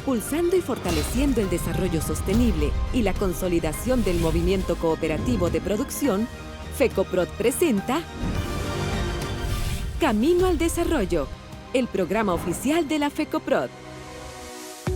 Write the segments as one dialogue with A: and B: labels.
A: impulsando y fortaleciendo el desarrollo sostenible y la consolidación del movimiento cooperativo de producción, FECOPROD presenta Camino al Desarrollo, el programa oficial de la FECOPROD.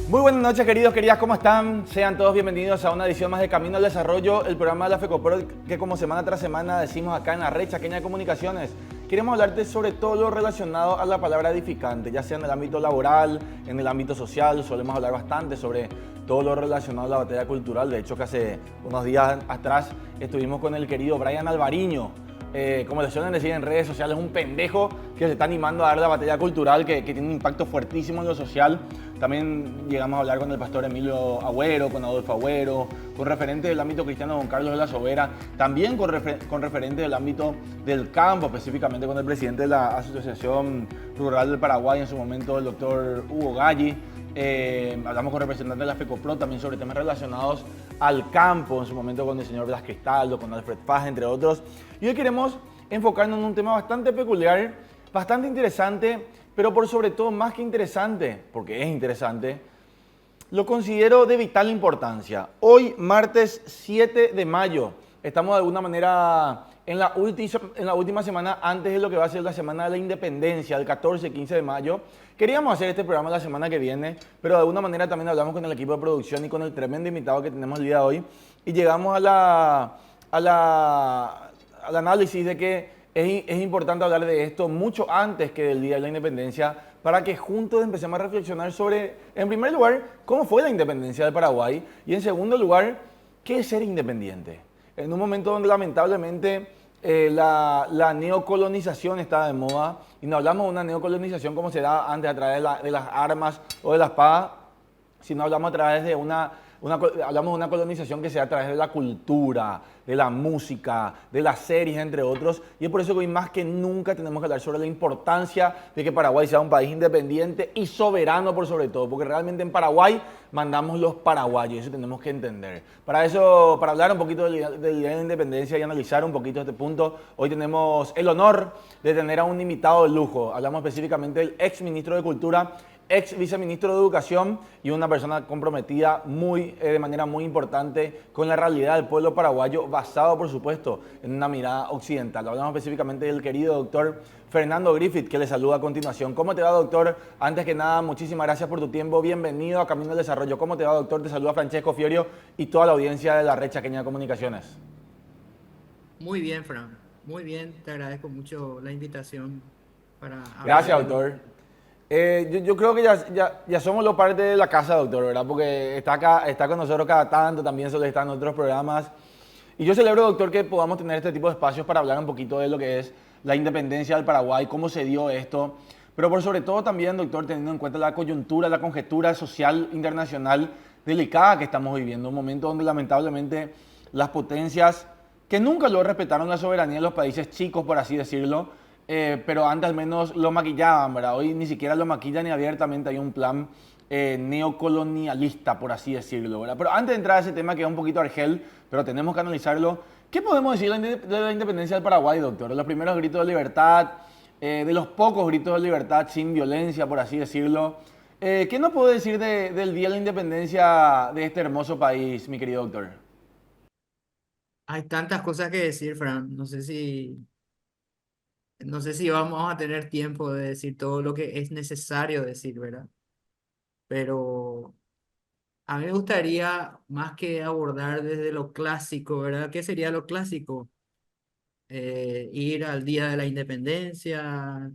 B: Muy buenas noches, queridas, ¿cómo están? Sean todos bienvenidos a una edición más de Camino al Desarrollo, el programa de la FECOPROD que como semana tras semana decimos acá en la Red Chaqueña de Comunicaciones. Queremos hablarte sobre todo lo relacionado a la palabra edificante, ya sea en el ámbito laboral, en el ámbito social. Solemos hablar bastante sobre todo lo relacionado a la batalla cultural. De hecho, que hace unos días atrás estuvimos con el querido Brian Alvariño. Como le suelen decir en redes sociales, un pendejo que se está animando a dar la batalla cultural que tiene un impacto fuertísimo en lo social. También llegamos a hablar con el pastor Emilio Agüero, con Adolfo Agüero, con referentes del ámbito cristiano, don Carlos de la Sobera, también con referentes del ámbito del campo, específicamente con el presidente de la Asociación Rural del Paraguay, en su momento el doctor Hugo Galli. Hablamos con representantes de la FECOPROD también sobre temas relacionados al campo, en su momento con el señor Blas Cristaldo, con Alfred Paz, entre otros. Y hoy queremos enfocarnos en un tema bastante peculiar, bastante interesante, pero por sobre todo más que interesante, porque es interesante, lo considero de vital importancia. Hoy, martes 7 de mayo, estamos de alguna manera en la última semana antes de lo que va a ser la Semana de la Independencia, el 14-15 de mayo. Queríamos hacer este programa la semana que viene, pero de alguna manera también hablamos con el equipo de producción y con el tremendo invitado que tenemos el día de hoy y llegamos al análisis de que es importante hablar de esto mucho antes que del Día de la Independencia para que juntos empecemos a reflexionar sobre, en primer lugar, cómo fue la independencia de Paraguay y en segundo lugar, qué es ser independiente. En un momento donde lamentablemente la neocolonización está de moda, y no hablamos de una neocolonización como se da antes a través de las armas o de la espada, sino hablamos a través de hablamos de una colonización que se da a través de la cultura, de la música, de las series, entre otros. Y es por eso que hoy más que nunca tenemos que hablar sobre la importancia de que Paraguay sea un país independiente y soberano por sobre todo, porque realmente en Paraguay mandamos los paraguayos, eso tenemos que entender. Para eso, para hablar un poquito del Día de la Independencia y analizar un poquito este punto, hoy tenemos el honor de tener a un invitado de lujo. Hablamos específicamente del ex ministro de Cultura, ex viceministro de Educación y una persona comprometida de manera muy importante con la realidad del pueblo paraguayo, basado por supuesto en una mirada occidental. Hablamos específicamente del querido doctor Fernando Griffith, que le saluda a continuación. ¿Cómo te va, doctor? Antes que nada, muchísimas gracias por tu tiempo. Bienvenido a Camino al Desarrollo. ¿Cómo te va, doctor? Te saluda Francesco Fiorio y toda la audiencia de la Red Chaqueña de Comunicaciones.
C: Muy bien, Fran. Muy bien. Te agradezco mucho la invitación para hablar
B: Gracias,
C: de mi...
B: doctor. Yo creo que ya somos los parte de la casa, doctor, ¿verdad? Porque está acá, está con nosotros cada tanto, también suele estar en otros programas. Y yo celebro, doctor, que podamos tener este tipo de espacios para hablar un poquito de lo que es la independencia del Paraguay, cómo se dio esto. Pero por sobre todo también, doctor, teniendo en cuenta la coyuntura, la conjetura social internacional delicada que estamos viviendo. Un momento donde lamentablemente las potencias que nunca lo respetaron la soberanía de los países chicos, por así decirlo, pero antes al menos lo maquillaban, ¿verdad? Hoy ni siquiera lo maquillan y abiertamente hay un plan neocolonialista, por así decirlo, ¿verdad? Pero antes de entrar a ese tema que es un poquito argel, pero tenemos que analizarlo, ¿qué podemos decir de la independencia del Paraguay, doctor? Los primeros gritos de libertad, de los pocos gritos de libertad sin violencia, por así decirlo. ¿Qué nos puede decir del Día de la Independencia de este hermoso país, mi querido doctor?
C: Hay tantas cosas que decir, Fran. No sé si vamos a tener tiempo de decir todo lo que es necesario decir, ¿verdad? Pero a mí me gustaría más que abordar desde lo clásico, ¿verdad? ¿Qué sería lo clásico? Ir al Día de la Independencia,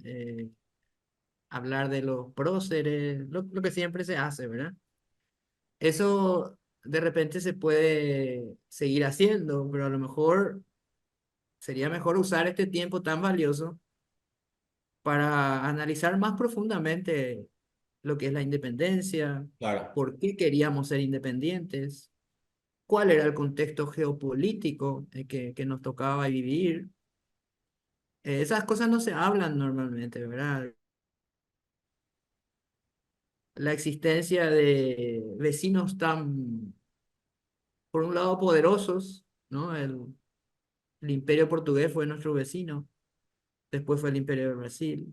C: hablar de los próceres, lo que siempre se hace, ¿verdad? Eso de repente se puede seguir haciendo, pero a lo mejor sería mejor usar este tiempo tan valioso para analizar más profundamente lo que es la independencia,
B: Claro.
C: por qué queríamos ser independientes, cuál era el contexto geopolítico que nos tocaba vivir. Esas cosas no se hablan normalmente, ¿verdad? La existencia de vecinos tan, por un lado, poderosos, ¿no? El Imperio Portugués fue nuestro vecino, después fue el Imperio de Brasil.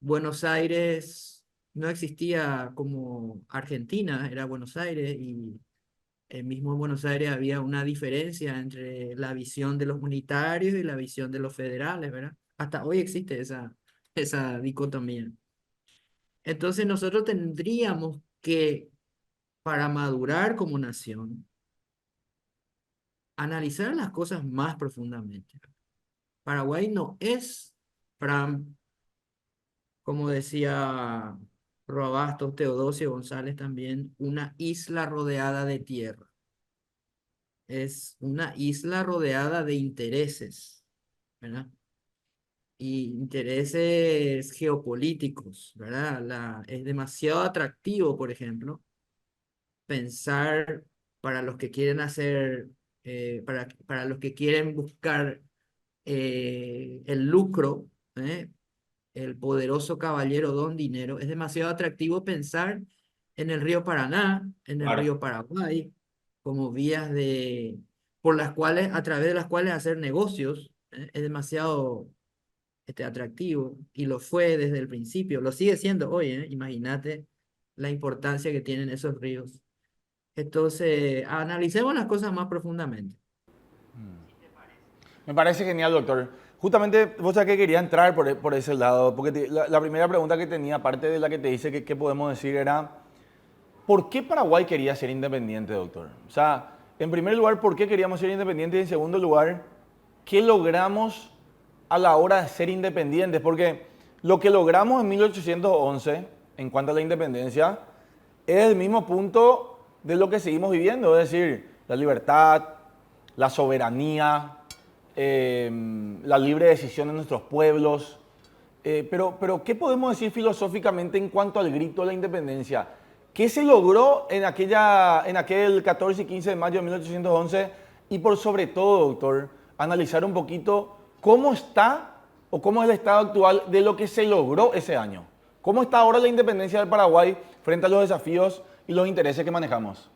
C: Buenos Aires no existía como Argentina, era Buenos Aires, y mismo en Buenos Aires había una diferencia entre la visión de los unitarios y la visión de los federales, ¿verdad? Hasta hoy existe esa dicotomía. Entonces nosotros tendríamos que, para madurar como nación, analizar las cosas más profundamente. Paraguay no es, Fran, como decía Roabastos, Teodosio González también, una isla rodeada de tierra. Es una isla rodeada de intereses, ¿verdad? Y intereses geopolíticos, ¿verdad? Es demasiado atractivo, por ejemplo, pensar para los que quieren hacer, para los que quieren buscar el lucro, ¿eh? El poderoso caballero Don Dinero, es demasiado atractivo pensar en el río Paraná, en el
B: Claro.
C: río Paraguay, como vías por las cuales, a través de las cuales hacer negocios, es demasiado atractivo y lo fue desde el principio, lo sigue siendo hoy, imagínate la importancia que tienen esos ríos. Entonces, analicemos las cosas más profundamente.
B: Me parece genial, doctor. Justamente, vos sabés que quería entrar por ese lado, porque la primera pregunta que tenía, aparte de la que te dice que podemos decir, era, ¿por qué Paraguay quería ser independiente, doctor? O sea, en primer lugar, ¿por qué queríamos ser independientes? Y en segundo lugar, ¿qué logramos a la hora de ser independientes? Porque lo que logramos en 1811, en cuanto a la independencia, es el mismo punto de lo que seguimos viviendo, es decir, la libertad, la soberanía, la libre decisión de nuestros pueblos. Pero, ¿qué podemos decir filosóficamente en cuanto al grito de la independencia? ¿Qué se logró en aquel 14 y 15 de mayo de 1811? Y por sobre todo, doctor, analizar un poquito cómo está o cómo es el estado actual de lo que se logró ese año. ¿Cómo está ahora la independencia del Paraguay frente a los desafíos y los intereses que manejamos?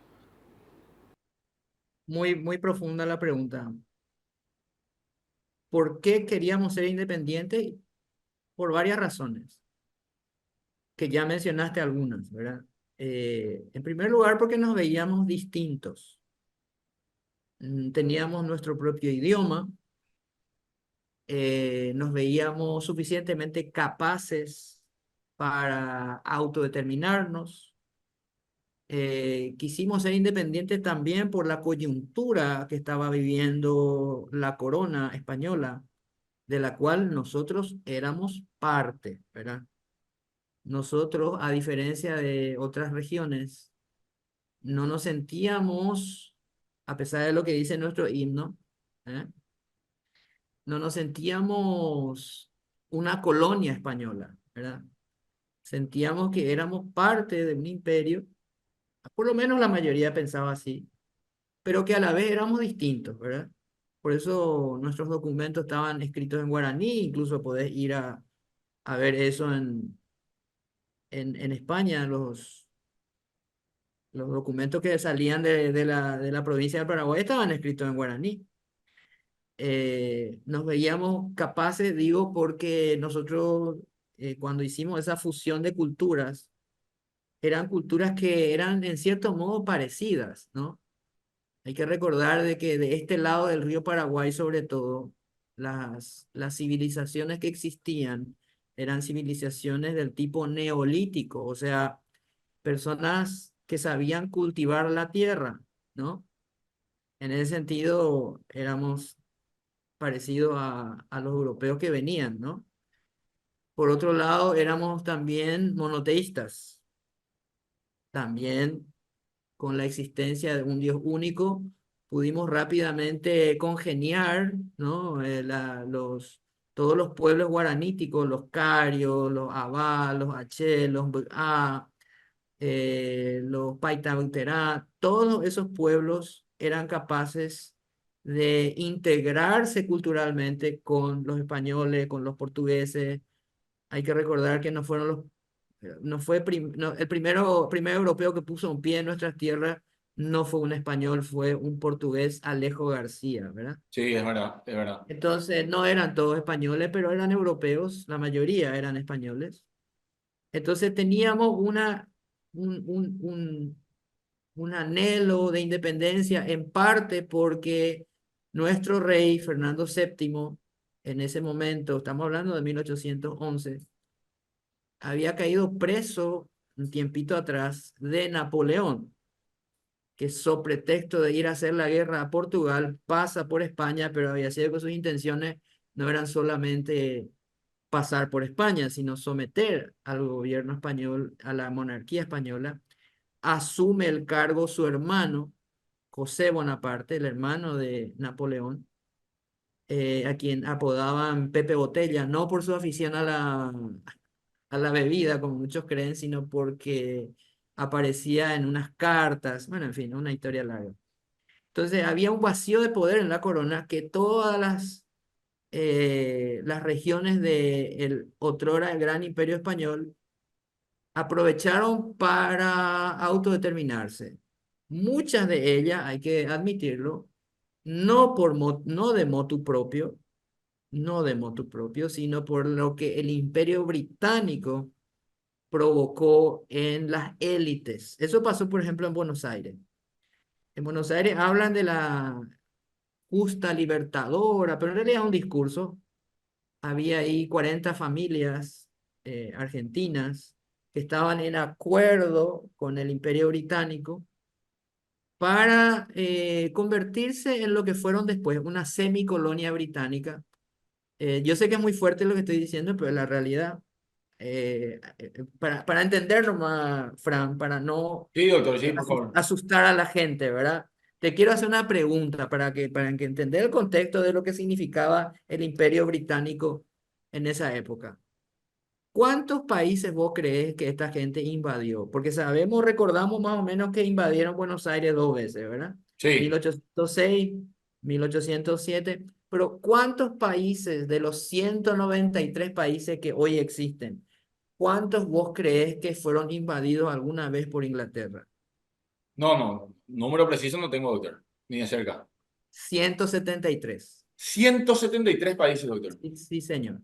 C: Muy, muy profunda la pregunta. ¿Por qué queríamos ser independientes? Por varias razones, que ya mencionaste algunas, ¿verdad? En primer lugar, porque nos veíamos distintos. Teníamos nuestro propio idioma, nos veíamos suficientemente capaces para autodeterminarnos. Quisimos ser independientes también por la coyuntura que estaba viviendo la corona española, de la cual nosotros éramos parte, ¿verdad? Nosotros, a diferencia de otras regiones, no nos sentíamos, a pesar de lo que dice nuestro himno, ¿eh? No nos sentíamos una colonia española, ¿verdad? Sentíamos que éramos parte de un imperio, por lo menos la mayoría pensaba así, pero que a la vez éramos distintos, ¿verdad? Por eso nuestros documentos estaban escritos en guaraní, incluso podés ir a ver eso en España, los documentos que salían de la provincia de Paraguay estaban escritos en guaraní. Nos veíamos capaces, digo, porque nosotros cuando hicimos esa fusión de culturas, eran culturas que eran en cierto modo parecidas, ¿no? Hay que recordar de que de este lado del río Paraguay, sobre todo, las civilizaciones que existían eran civilizaciones del tipo neolítico, o sea, personas que sabían cultivar la tierra, ¿no? En ese sentido, éramos parecidos a los europeos que venían, ¿no? Por otro lado, éramos también monoteístas, también con la existencia de un Dios único, pudimos rápidamente congeniar, ¿no? Todos los pueblos guaraníticos, los carios, los abá, los achel, los buá, los paitauterá, todos esos pueblos eran capaces de integrarse culturalmente con los españoles, con los portugueses. Hay que recordar que no fueron no fue el primer europeo que puso un pie en nuestras tierras no fue un español, fue un portugués, Alejo García, ¿verdad?
B: Sí, es verdad, es verdad.
C: Entonces no eran todos españoles, pero eran europeos, la mayoría eran españoles. Entonces teníamos un, un, un, un anhelo de independencia, en parte porque nuestro rey Fernando VII, en ese momento, estamos hablando de 1811, había caído preso un tiempito atrás de Napoleón, que sobre pretexto de ir a hacer la guerra a Portugal pasa por España, pero había sido que sus intenciones no eran solamente pasar por España, sino someter al gobierno español, a la monarquía española. Asume el cargo su hermano, José Bonaparte, el hermano de Napoleón, a quien apodaban Pepe Botella, no por su afición a la bebida, como muchos creen, sino porque aparecía en unas cartas, bueno, en fin, una historia larga. Entonces había un vacío de poder en la corona que todas las regiones del otrora el gran imperio español aprovecharon para autodeterminarse. Muchas de ellas, hay que admitirlo, no de motu propio, no de motu propio, sino por lo que el imperio británico provocó en las élites. Eso pasó, por ejemplo, en Buenos Aires. En Buenos Aires hablan de la justa libertadora, pero en realidad es un discurso. Había ahí 40 familias argentinas que estaban en acuerdo con el Imperio Británico para convertirse en lo que fueron después una semicolonia británica. Yo sé que es muy fuerte lo que estoy diciendo, pero la realidad, para entenderlo más, Fran, para no
B: Sí, doctor, sí, por favor.
C: asustar a la gente, ¿verdad? Te quiero hacer una pregunta para que entender el contexto de lo que significaba el Imperio Británico en esa época. ¿Cuántos países vos crees que esta gente invadió? Porque sabemos, recordamos más o menos que invadieron Buenos Aires 2 veces, ¿verdad? Mil
B: Sí.
C: ochocientos seis, 1807. Pero ¿cuántos países de los 193 países que hoy existen, cuántos vos crees que fueron invadidos alguna vez por Inglaterra?
B: No, no, número preciso no tengo, doctor, ni de cerca.
C: 173.
B: 173 países, doctor.
C: Sí, sí, señor.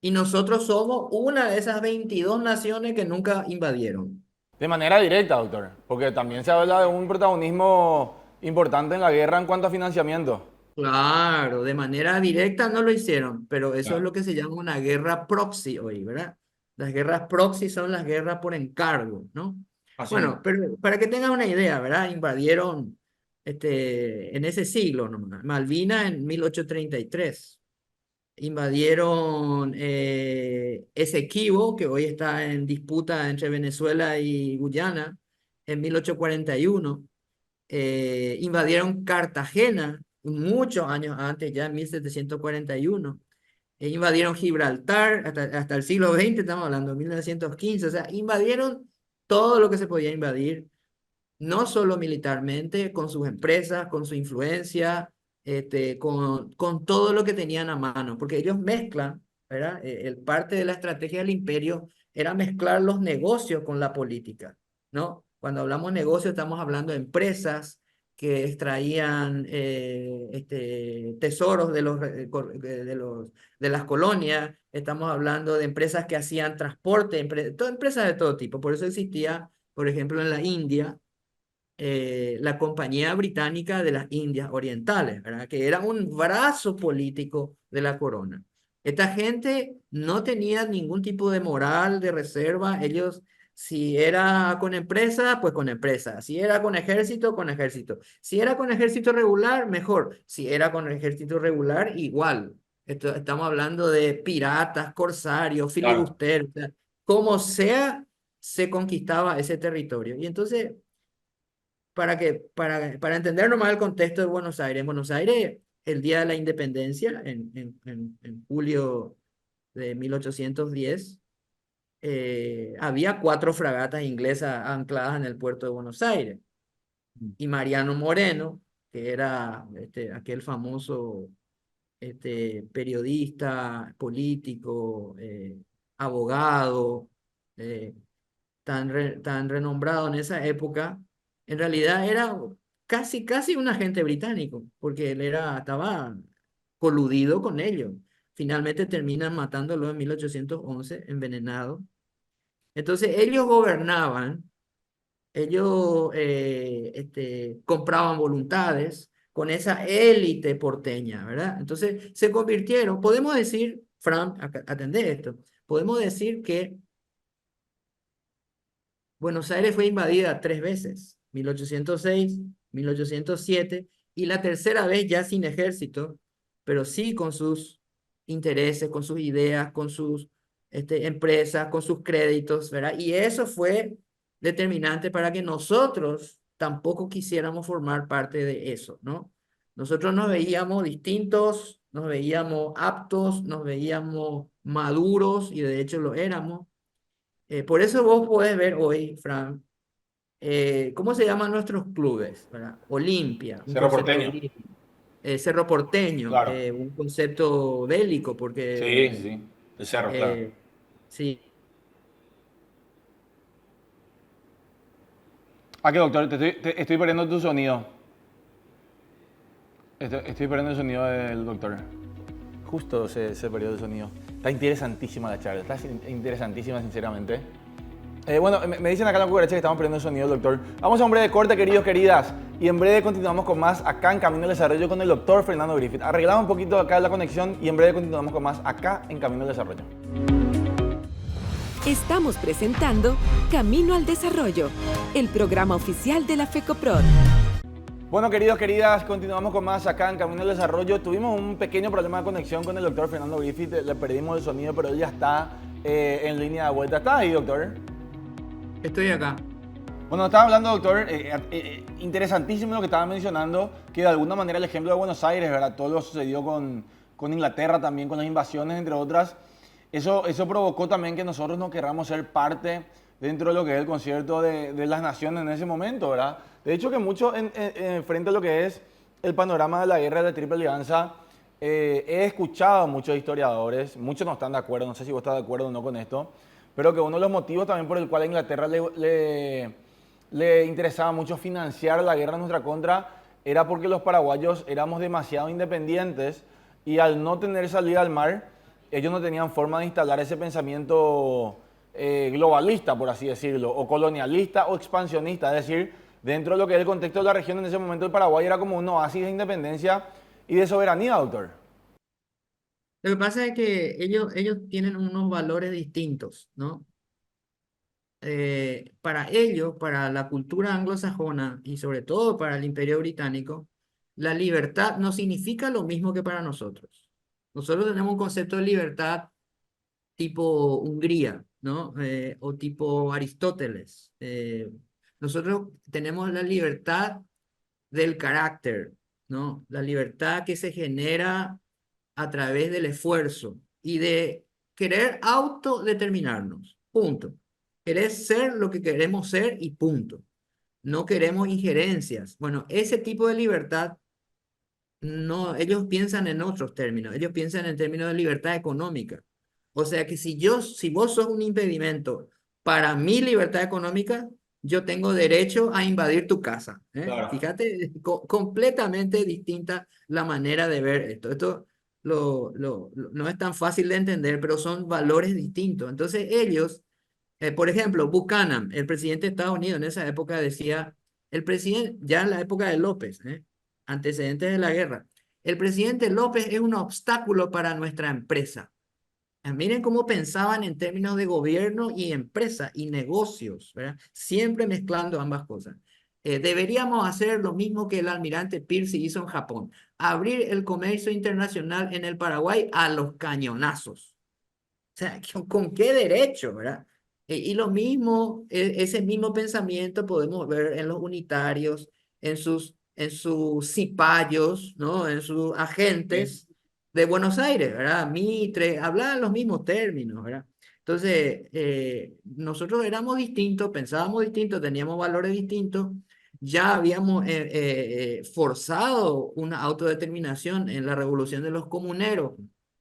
C: Y nosotros somos una de esas 22 naciones que nunca invadieron.
B: De manera directa, doctor, porque también se habla de un protagonismo importante en la guerra en cuanto a financiamiento.
C: Claro, de manera directa no lo hicieron, pero eso es
B: Claro.
C: lo que se llama una guerra proxy hoy, ¿verdad? Las guerras proxy son las guerras por encargo, ¿no?
B: Así
C: Bueno,
B: mismo.
C: pero para que tengan una idea, ¿verdad? Invadieron en ese siglo nomás, Malvinas en 1833. Invadieron Esequibo, que hoy está en disputa entre Venezuela y Guyana, en 1841. Invadieron Cartagena muchos años antes, ya en 1741. Invadieron Gibraltar hasta el siglo XX, estamos hablando de 1915. O sea, invadieron todo lo que se podía invadir, no solo militarmente, con sus empresas, con su influencia, con todo lo que tenían a mano, porque ellos mezclan, ¿verdad? Parte de la estrategia del imperio era mezclar los negocios con la política, ¿no? Cuando hablamos de negocios estamos hablando de empresas que extraían tesoros de las colonias, estamos hablando de empresas que hacían transporte, empresas de todo tipo. Por eso existía, por ejemplo, en la India, la Compañía Británica de las Indias Orientales, ¿verdad? Que era un brazo político de la corona. Esta gente no tenía ningún tipo de moral, de reserva. Ellos, si era con empresa, pues con empresa. Si era con ejército, con ejército. Si era con ejército regular, mejor. Si era con ejército regular, igual. Estamos hablando de piratas, corsarios,
B: Claro.
C: filibusteros, o sea, como sea, se conquistaba ese territorio. Y entonces para entender nomás el contexto de Buenos Aires. En Buenos Aires, el día de la independencia, en julio de 1810, había 4 fragatas inglesas ancladas en el puerto de Buenos Aires. Y Mariano Moreno, que era aquel famoso periodista, político, abogado, eh, tan renombrado en esa época, en realidad era casi un agente británico, porque estaba coludido con ellos. Finalmente terminan matándolo en 1811, envenenado. Entonces ellos gobernaban, ellos compraban voluntades con esa élite porteña, ¿verdad? Entonces se convirtieron, podemos decir, Fran, atendé esto, podemos decir que Buenos Aires fue invadida 3 veces, 1806, 1807, y la tercera vez ya sin ejército, pero sí con sus intereses, con sus ideas, con sus empresas, con sus créditos, ¿verdad? Y eso fue determinante para que nosotros tampoco quisiéramos formar parte de eso, ¿no? Nosotros nos veíamos distintos, nos veíamos aptos, nos veíamos maduros, y de hecho lo éramos. Por eso vos podés ver hoy, Fran, ¿cómo se llaman nuestros clubes? ¿Verdad? Olimpia, un
B: Cerro
C: concepto
B: Porteño.
C: griego. Cerro Porteño,
B: Claro.
C: un concepto bélico,
B: Sí, sí,
C: porque
B: sí. El cerro, claro.
C: eh, sí,
B: Ah, que doctor, estoy perdiendo tu sonido. Estoy perdiendo el sonido del doctor. Justo se perdió el sonido. Está interesantísima la charla, está interesantísima sinceramente. Bueno, me dicen acá en la cucaracha que estamos perdiendo el sonido, doctor. Vamos a un breve corte, queridos, queridas. Y en breve continuamos con más acá en Camino al Desarrollo con el doctor Fernando Griffith. Arreglamos un poquito acá la conexión y en breve continuamos con más acá en Camino al Desarrollo.
A: Estamos presentando Camino al Desarrollo, el programa oficial de la FECOPROD.
B: Bueno, queridos, queridas, continuamos con más acá en Camino al Desarrollo. Tuvimos un pequeño problema de conexión con el doctor Fernando Griffith. Le perdimos el sonido, pero él ya está en línea de vuelta. ¿Está ahí, doctor?
C: estoy acá.
B: Bueno, estaba hablando, doctor, interesantísimo lo que estaba mencionando, que de alguna manera el ejemplo de Buenos Aires, ¿verdad? Todo lo que sucedió con Inglaterra también, con las invasiones, entre otras, eso provocó también que nosotros no querramos ser parte dentro de lo que es el concierto de las naciones en ese momento, ¿verdad? De hecho, que mucho frente a lo que es el panorama de la guerra de la Triple Alianza, he escuchado a muchos historiadores, muchos no están de acuerdo, no sé si vos estás de acuerdo o no con esto, pero que uno de los motivos también por el cual a Inglaterra le interesaba mucho financiar la guerra en nuestra contra era porque los paraguayos éramos demasiado independientes y al no tener salida al mar, ellos no tenían forma de instalar ese pensamiento globalista, por así decirlo, o colonialista o expansionista, es decir, dentro de lo que es el contexto de la región en ese momento el Paraguay era como un oasis de independencia y de soberanía, doctor.
C: Lo que pasa es que ellos tienen unos valores distintos, ¿no? Para ellos, para la cultura anglosajona y sobre todo para el Imperio Británico, la libertad no significa lo mismo que para nosotros. Nosotros tenemos un concepto de libertad tipo Hungría, ¿no? O tipo Aristóteles. Nosotros tenemos la libertad del carácter, ¿no? La libertad que se genera a través del esfuerzo y de querer autodeterminarnos, punto. Querer ser lo que queremos ser y punto. No queremos injerencias. Bueno, ese tipo de libertad, no, ellos piensan en otros términos, ellos piensan en términos de libertad económica. O sea que si vos sos un impedimento para mi libertad económica, yo tengo derecho a invadir tu casa. ¿Eh?
B: Claro.
C: Fíjate, completamente distinta la manera de ver esto. Esto no es tan fácil de entender, pero son valores distintos. Entonces ellos, por ejemplo, Buchanan, el presidente de Estados Unidos en esa época decía, el presidente, ya en la época de López, antecedentes de la guerra, el presidente López es un obstáculo para nuestra empresa. Miren cómo pensaban en términos de gobierno y empresa y negocios, ¿verdad? Siempre mezclando ambas cosas. Deberíamos hacer lo mismo que el almirante Pierce hizo en Japón, abrir el comercio internacional en el Paraguay a los cañonazos. O sea, ¿con qué derecho, verdad? Y lo mismo, ese mismo pensamiento podemos ver en los unitarios, en sus cipayos, ¿no? En sus
B: Sí.
C: agentes de Buenos Aires, ¿verdad? Mitre, hablaban los mismos términos, ¿verdad? Entonces, nosotros éramos distintos, pensábamos distintos, teníamos valores distintos, ya habíamos forzado una autodeterminación en la revolución de los comuneros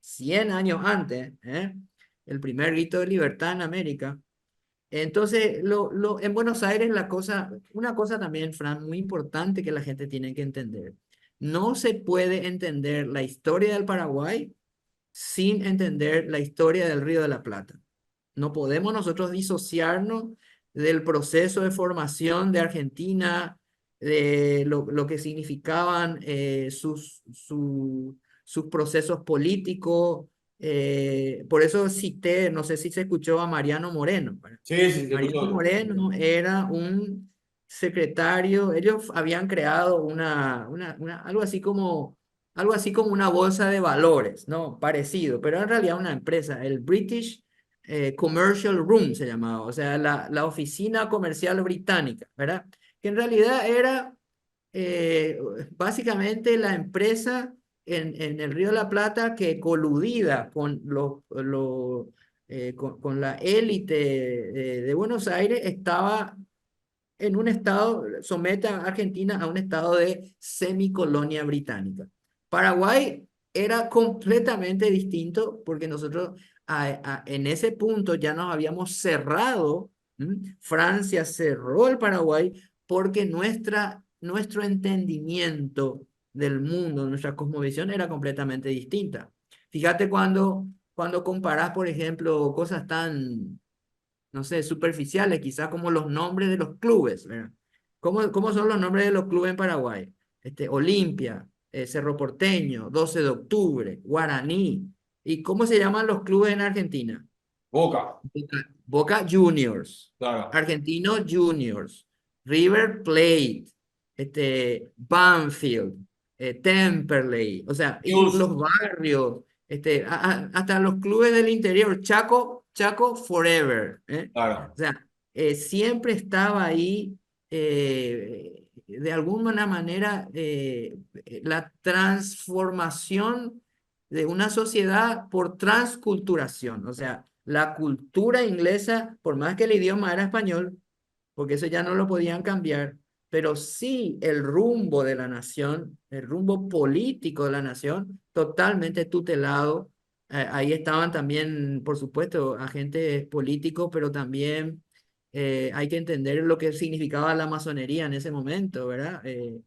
C: 100 años antes, el primer grito de libertad en América. Entonces, en Buenos Aires una cosa también, Fran, muy importante que la gente tiene que entender. No se puede entender la historia del Paraguay sin entender la historia del Río de la Plata. No podemos nosotros disociarnos del proceso de formación de Argentina, de lo que significaban sus procesos políticos. Por eso cité, no sé si se escuchó a Mariano Moreno. ¿Verdad?
D: Sí, sí, te
C: Mariano
D: escucho.
C: Moreno era un secretario, ellos habían creado algo así como una bolsa de valores, ¿no? Parecido, pero en realidad una empresa, el British Commercial Room se llamaba, o sea, la oficina comercial británica, ¿verdad? Que en realidad era eh, básicamente la empresa en el Río de la Plata que coludida con, con la élite de Buenos Aires estaba en un estado, somete a Argentina a un estado de semicolonia británica. Paraguay era completamente distinto porque nosotros en ese punto ya nos habíamos cerrado. Francia cerró el Paraguay porque nuestro entendimiento del mundo, nuestra cosmovisión era completamente distinta. Fíjate cuando comparás, por ejemplo, cosas tan, no sé, superficiales, quizás como los nombres de los clubes, ¿verdad? ¿Cómo son los nombres de los clubes en Paraguay? Olimpia, Cerro Porteño, 12 de octubre, Guaraní. ¿Y cómo se llaman los clubes en Argentina?
D: Boca,
C: Boca Juniors,
D: claro.
C: Argentinos Juniors, River Plate, Banfield, Temperley, o sea, y
D: News,
C: los barrios, hasta los clubes del interior, Chaco Forever, ¿eh?
D: claro.
C: O sea, siempre estaba ahí, de alguna manera, la transformación de una sociedad por transculturación, o sea, la cultura inglesa, por más que el idioma era español, porque eso ya no lo podían cambiar, pero sí el rumbo de la nación, el rumbo político de la nación, totalmente tutelado. Ahí estaban también, por supuesto, agentes políticos, pero también hay que entender lo que significaba la masonería en ese momento, ¿verdad? Eh,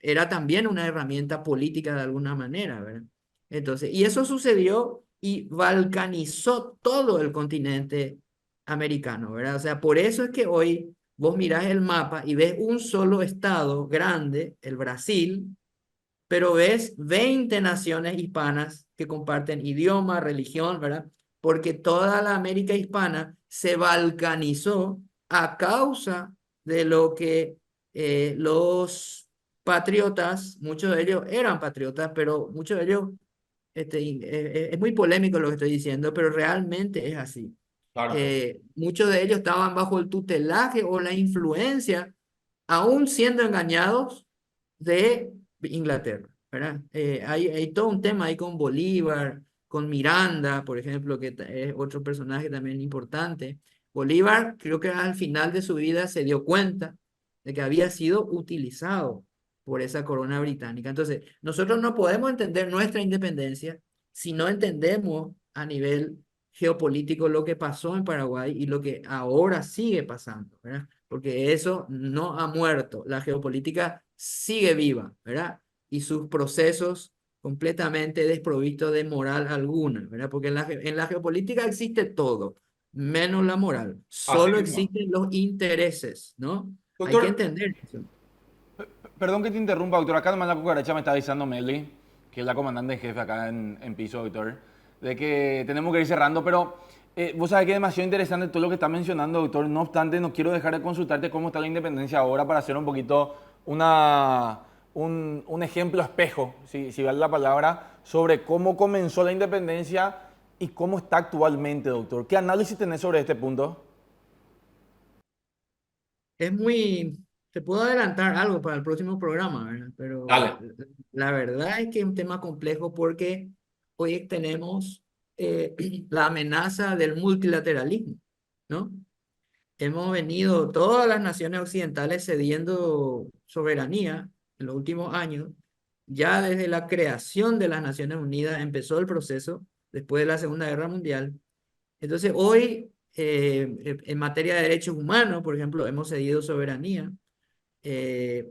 C: Era también una herramienta política de alguna manera, ¿verdad? Entonces, y eso sucedió y balcanizó todo el continente americano, ¿verdad? O sea, por eso es que hoy vos mirás el mapa y ves un solo estado grande, el Brasil, pero ves 20 naciones hispanas que comparten idioma, religión, ¿verdad? Porque toda la América hispana se balcanizó a causa de lo que los patriotas, muchos de ellos eran patriotas, pero muchos de ellos, es muy polémico lo que estoy diciendo, pero realmente es así.
D: Claro.
C: Muchos de ellos estaban bajo el tutelaje o la influencia, aún siendo engañados, de Inglaterra, ¿verdad? Hay todo un tema ahí con Bolívar, con Miranda, por ejemplo, que es otro personaje también importante. Bolívar, creo que al final de su vida se dio cuenta de que había sido utilizado por esa corona británica. Entonces, nosotros no podemos entender nuestra independencia si no entendemos a nivel geopolítico lo que pasó en Paraguay y lo que ahora sigue pasando, ¿verdad? Porque eso no ha muerto, la geopolítica sigue viva, ¿verdad? Y sus procesos completamente desprovistos de moral alguna, ¿verdad? Porque en la geopolítica existe todo, menos la moral,
D: Así
C: solo
D: mismo.
C: existen los intereses, ¿no? Hay que
D: Doctor,
C: entender eso.
B: Perdón que te interrumpa, doctor. Acá nomás la cucaracha me está avisando Meli, que es la comandante en jefe acá en piso, doctor, de que tenemos que ir cerrando, pero vos sabés que es demasiado interesante todo lo que está mencionando, doctor. No obstante, no quiero dejar de consultarte cómo está la independencia ahora para hacer un poquito un ejemplo espejo, si vale la palabra, sobre cómo comenzó la independencia y cómo está actualmente, doctor. ¿Qué análisis tenés sobre este punto?
C: Es muy, te puedo adelantar algo para el próximo programa, ¿verdad? Pero
D: dale.
C: la verdad es que es un tema complejo porque hoy tenemos la amenaza del multilateralismo, ¿no? Hemos venido todas las naciones occidentales cediendo soberanía en los últimos años. Ya desde la creación de las Naciones Unidas empezó el proceso después de la Segunda Guerra Mundial. Entonces, hoy, en materia de derechos humanos, por ejemplo, hemos cedido soberanía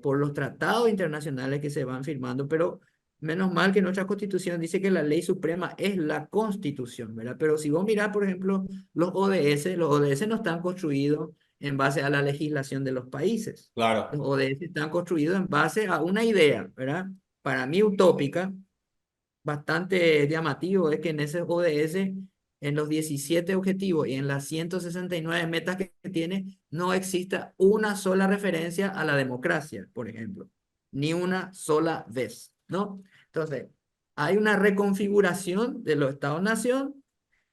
C: por los tratados internacionales que se van firmando, pero Menos mal que nuestra Constitución dice que la ley suprema es la Constitución, ¿verdad? Pero si vos mirás, por ejemplo, los ODS no están construidos en base a la legislación de los países.
B: Claro.
C: Los ODS están construidos en base a una idea, ¿verdad? Para mí utópica, bastante llamativo es que en ese ODS, en los 17 objetivos y en las 169 metas que tiene, no exista una sola referencia a la democracia, por ejemplo, ni una sola vez, ¿no? Entonces, hay una reconfiguración de los Estados-nación.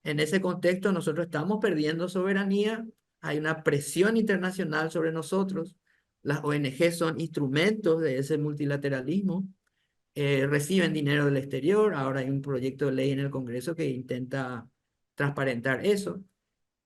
C: En ese contexto, nosotros estamos perdiendo soberanía, hay una presión internacional sobre nosotros, las ONG son instrumentos de ese multilateralismo, reciben dinero del exterior. Ahora hay un proyecto de ley en el Congreso que intenta transparentar eso,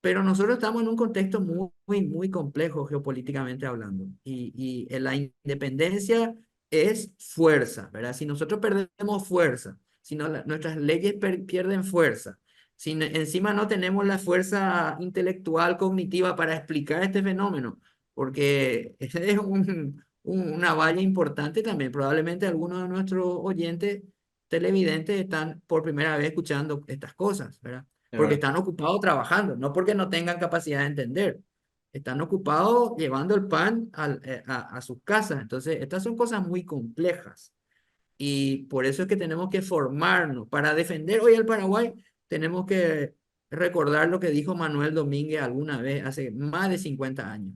C: pero nosotros estamos en un contexto muy complejo geopolíticamente hablando, y la independencia es fuerza, ¿verdad? Si nosotros perdemos fuerza, si no, nuestras leyes pierden fuerza, si encima no tenemos la fuerza intelectual, cognitiva para explicar este fenómeno, porque es una valla importante también. Probablemente algunos de nuestros oyentes televidentes están por primera vez escuchando estas cosas, ¿verdad?
B: Es
C: Porque
B: verdad.
C: están ocupados trabajando, no porque no tengan capacidad de entender. Están ocupados llevando el pan a sus casas. Entonces, estas son cosas muy complejas. Y por eso es que tenemos que formarnos. Para defender hoy al Paraguay, tenemos que recordar lo que dijo Manuel Domínguez alguna vez, hace más de 50 años.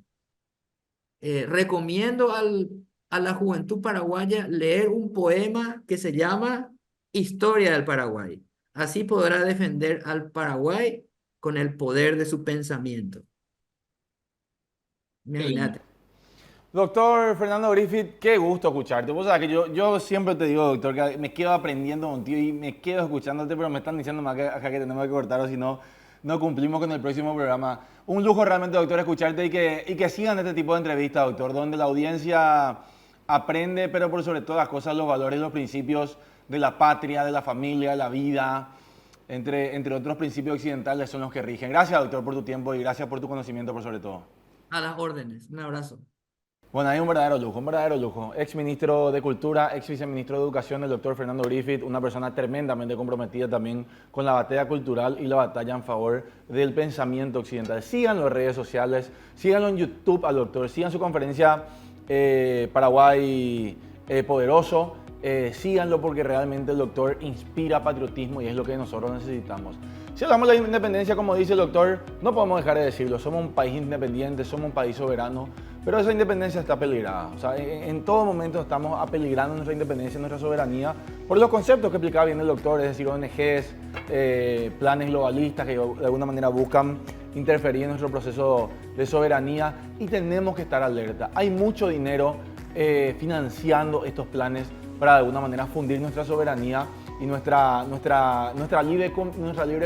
C: Recomiendo a la juventud paraguaya leer un poema que se llama Historia del Paraguay. Así podrá defender al Paraguay con el poder de su pensamiento.
B: Qué lindo.
C: Imagínate.
B: Doctor Fernando Griffith, qué gusto escucharte. Vos sabés que yo siempre te digo, doctor, que me quedo aprendiendo contigo y me quedo escuchándote, pero me están diciendo más que acá que tenemos que cortar o si no, no cumplimos con el próximo programa. Un lujo realmente, doctor, escucharte y que sigan este tipo de entrevistas, doctor, donde la audiencia aprende, pero por sobre todas las cosas, los valores y los principios de la patria, de la familia, de la vida, entre otros principios occidentales son los que rigen. Gracias, doctor, por tu tiempo y gracias por tu conocimiento, por sobre todo.
C: A las órdenes. Un abrazo.
B: Bueno, hay un verdadero lujo, un verdadero lujo. Ex ministro de Cultura, ex viceministro de Educación, el doctor Fernando Griffith, una persona tremendamente comprometida también con la batalla cultural y la batalla en favor del pensamiento occidental. Síganlo en redes sociales, síganlo en YouTube al doctor, sigan su conferencia Paraguay Poderoso, síganlo porque realmente el doctor inspira patriotismo y es lo que nosotros necesitamos. Si hablamos de la independencia, como dice el doctor, no podemos dejar de decirlo, somos un país independiente, somos un país soberano, pero esa independencia está peligrada. O sea, en todo momento estamos apeligrando nuestra independencia, nuestra soberanía, por los conceptos que explicaba bien el doctor, es decir, ONGs, planes globalistas que de alguna manera buscan interferir en nuestro proceso de soberanía y tenemos que estar alerta. Hay mucho dinero financiando estos planes para de alguna manera fundir nuestra soberanía y nuestra libre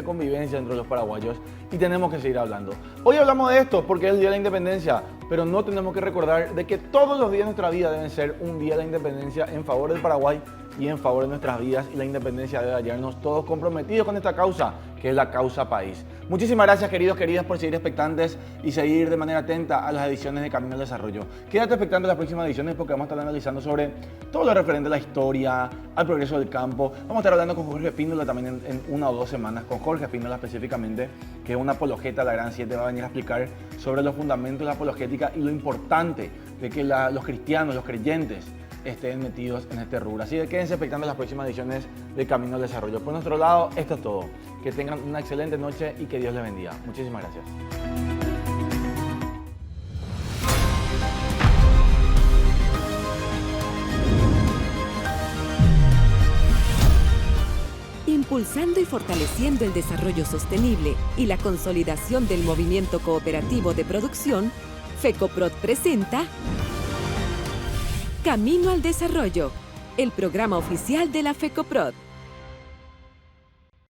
B: convivencia entre los paraguayos y tenemos que seguir hablando. Hoy hablamos de esto porque es el Día de la Independencia, pero no tenemos que recordar de que todos los días de nuestra vida deben ser un día de la independencia en favor del Paraguay y en favor de nuestras vidas y la independencia debe hallarnos todos comprometidos con esta causa, que es la causa país. Muchísimas gracias, queridos, queridas, por seguir expectantes y seguir de manera atenta a las ediciones de Camino al Desarrollo. Quédate expectante a las próximas ediciones porque vamos a estar analizando sobre todo lo referente a la historia, al progreso del campo. Vamos a estar hablando con Jorge Espíndola también en 1 o 2 semanas, con Jorge Espíndola específicamente, que es un apologeta de la Gran Siete, va a venir a explicar sobre los fundamentos de la apologética y lo importante de que los cristianos, los creyentes, estén metidos en este rubro. Así que quédense expectantes a las próximas ediciones de Camino al Desarrollo. Por nuestro lado, esto es todo. Que tengan una excelente noche y que Dios les bendiga. Muchísimas gracias.
A: Impulsando y fortaleciendo el desarrollo sostenible y la consolidación del movimiento cooperativo de producción, FECOPROD presenta Camino al Desarrollo, el programa oficial de la FECOPROD.